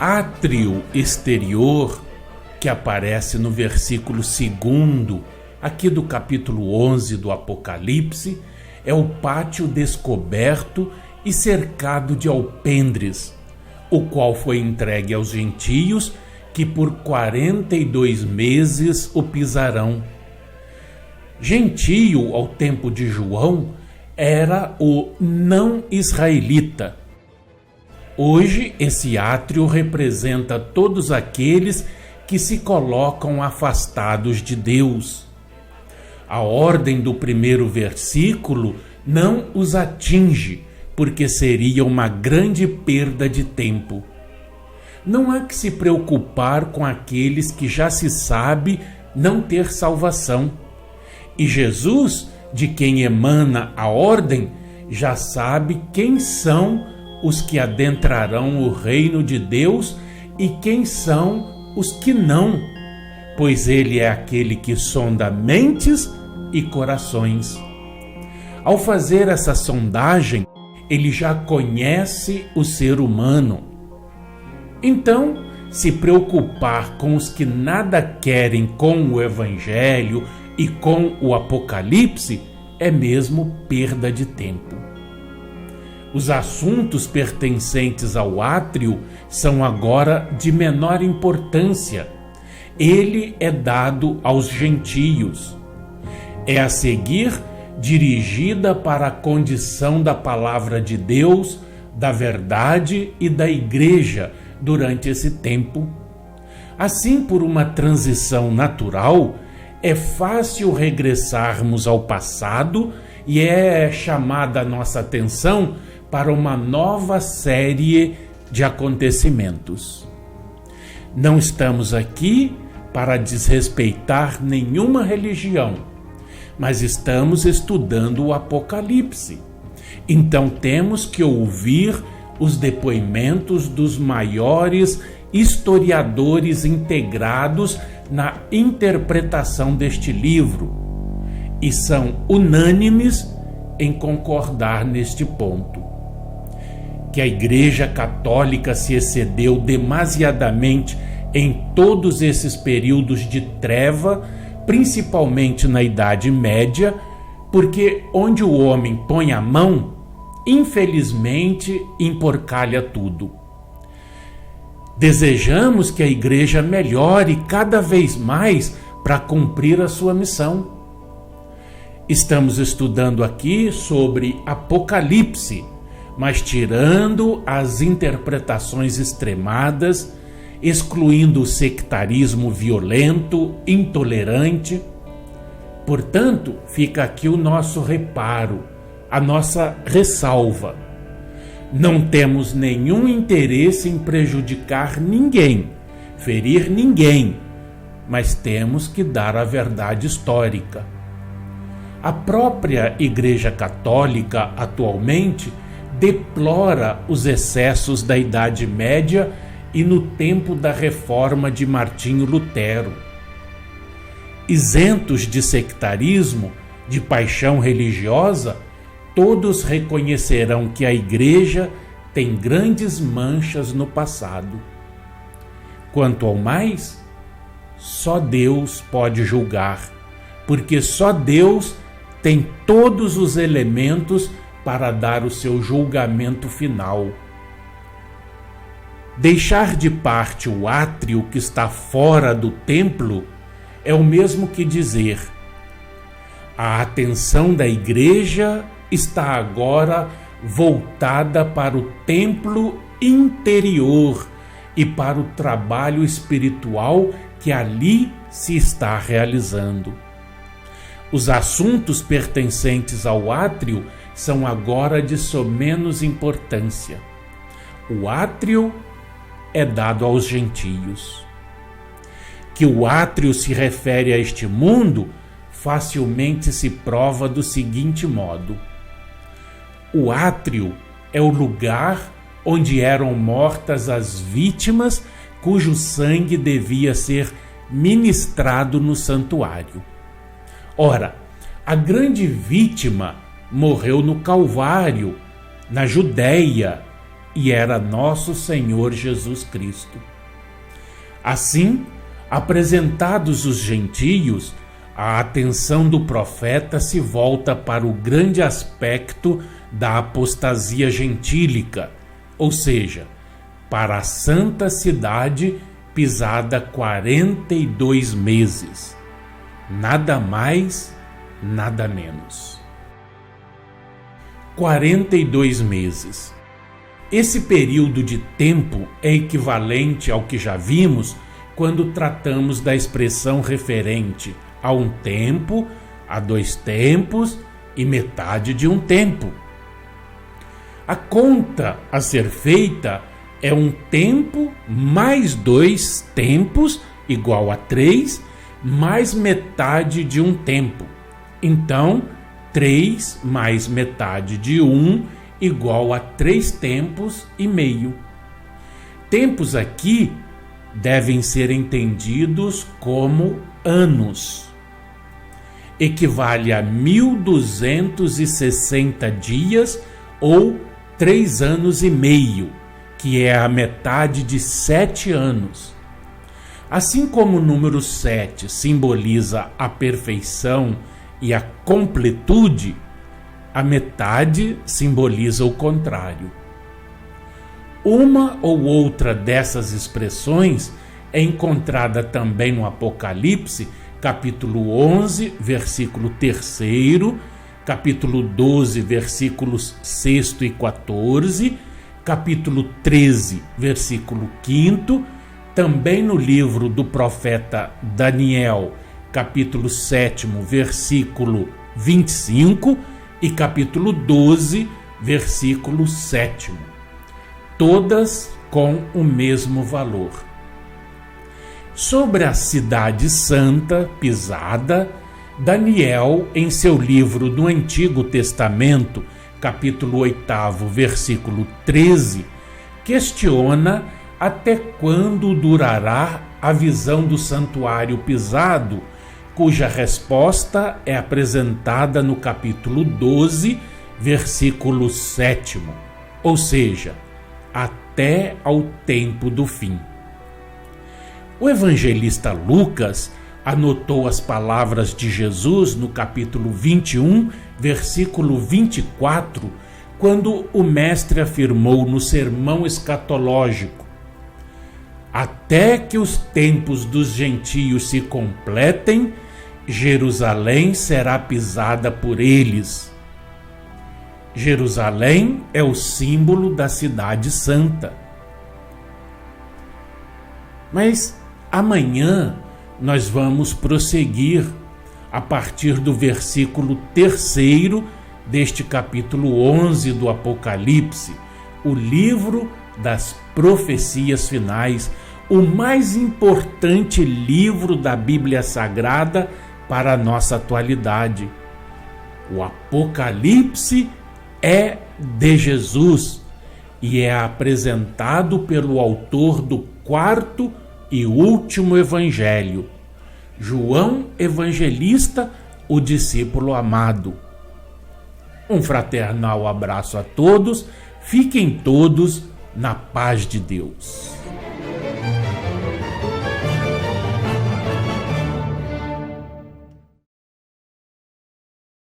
átrio exterior, que aparece no versículo 2 aqui do capítulo 11 do Apocalipse, é o pátio descoberto e cercado de alpendres, o qual foi entregue aos gentios, que por 42 meses o pisarão. Gentio, ao tempo de João, era o não israelita. Hoje, esse átrio representa todos aqueles que se colocam afastados de Deus. A ordem do primeiro versículo não os atinge, porque seria uma grande perda de tempo. Não há que se preocupar com aqueles que já se sabe não ter salvação. E Jesus, de quem emana a ordem, já sabe quem são os que adentrarão o reino de Deus e quem são os que não, pois ele é aquele que sonda mentes e corações. Ao fazer essa sondagem, ele já conhece o ser humano. Então, se preocupar com os que nada querem com o Evangelho e com o Apocalipse é mesmo perda de tempo. Os assuntos pertencentes ao átrio são agora de menor importância. Ele é dado aos gentios. É a seguir dirigida para a condição da palavra de Deus, da verdade e da igreja durante esse tempo. Assim, por uma transição natural, é fácil regressarmos ao passado e é chamada a nossa atenção para uma nova série de acontecimentos. Não estamos aqui para desrespeitar nenhuma religião, mas estamos estudando o Apocalipse. Então temos que ouvir os depoimentos dos maiores historiadores integrados na interpretação deste livro, e são unânimes em concordar neste ponto. Que a Igreja Católica se excedeu demasiadamente em todos esses períodos de treva, principalmente na Idade Média, porque onde o homem põe a mão, infelizmente, emporcalha tudo. Desejamos que a Igreja melhore cada vez mais para cumprir a sua missão. Estamos estudando aqui sobre Apocalipse, mas tirando as interpretações extremadas, excluindo o sectarismo violento, intolerante. Portanto, fica aqui o nosso reparo, a nossa ressalva. Não temos nenhum interesse em prejudicar ninguém, ferir ninguém, mas temos que dar a verdade histórica. A própria Igreja Católica, atualmente, deplora os excessos da Idade Média e no tempo da Reforma de Martinho Lutero. Isentos de sectarismo, de paixão religiosa, todos reconhecerão que a Igreja tem grandes manchas no passado. Quanto ao mais, só Deus pode julgar, porque só Deus tem todos os elementos para dar o seu julgamento final. Deixar de parte o átrio que está fora do templo é o mesmo que dizer: a atenção da Igreja está agora voltada para o templo interior e para o trabalho espiritual que ali se está realizando. Os assuntos pertencentes ao átrio são agora de somenos importância. O átrio é dado aos gentios. Que o átrio se refere a este mundo facilmente se prova do seguinte modo: o átrio é o lugar onde eram mortas as vítimas cujo sangue devia ser ministrado no santuário. Ora, a grande vítima morreu no Calvário, na Judéia, e era nosso Senhor Jesus Cristo. Assim, apresentados os gentios, a atenção do profeta se volta para o grande aspecto da apostasia gentílica, ou seja, para a santa cidade pisada 42 meses. Nada mais, nada menos. 42 meses. Esse período de tempo é equivalente ao que já vimos quando tratamos da expressão referente a um tempo, a 2 tempos e metade de um tempo. A conta a ser feita é um tempo mais 2 tempos igual a 3, mais metade de um tempo. Então, 3 mais metade de 1 igual a 3 tempos e meio. Tempos aqui devem ser entendidos como anos. Equivale a 1260 dias ou 3 anos e meio, que é a metade de 7 anos. Assim como o número 7 simboliza a perfeição e a completude, a metade simboliza o contrário. Uma ou outra dessas expressões é encontrada também no Apocalipse, capítulo 11, versículo 3, capítulo 12, versículos 6 e 14, capítulo 13, versículo 5, também no livro do profeta Daniel, capítulo 7, versículo 25 e capítulo 12, versículo 7. Todas com o mesmo valor. Sobre a cidade santa pisada, Daniel, em seu livro do Antigo Testamento, capítulo 8, versículo 13, questiona até quando durará a visão do santuário pisado, cuja resposta é apresentada no capítulo 12, versículo 7, ou seja, até ao tempo do fim. O evangelista Lucas anotou as palavras de Jesus no capítulo 21, versículo 24, quando o mestre afirmou no sermão escatológico: até que os tempos dos gentios se completem, Jerusalém será pisada por eles. Jerusalém é o símbolo da cidade santa. Mas amanhã nós vamos prosseguir a partir do versículo 3 deste capítulo 11 do Apocalipse, o livro das profecias finais, o mais importante livro da Bíblia Sagrada para a nossa atualidade. O Apocalipse é de Jesus e é apresentado pelo autor do 4º e último evangelho, João Evangelista, o discípulo amado. Um fraternal abraço a todos, fiquem todos na paz de Deus.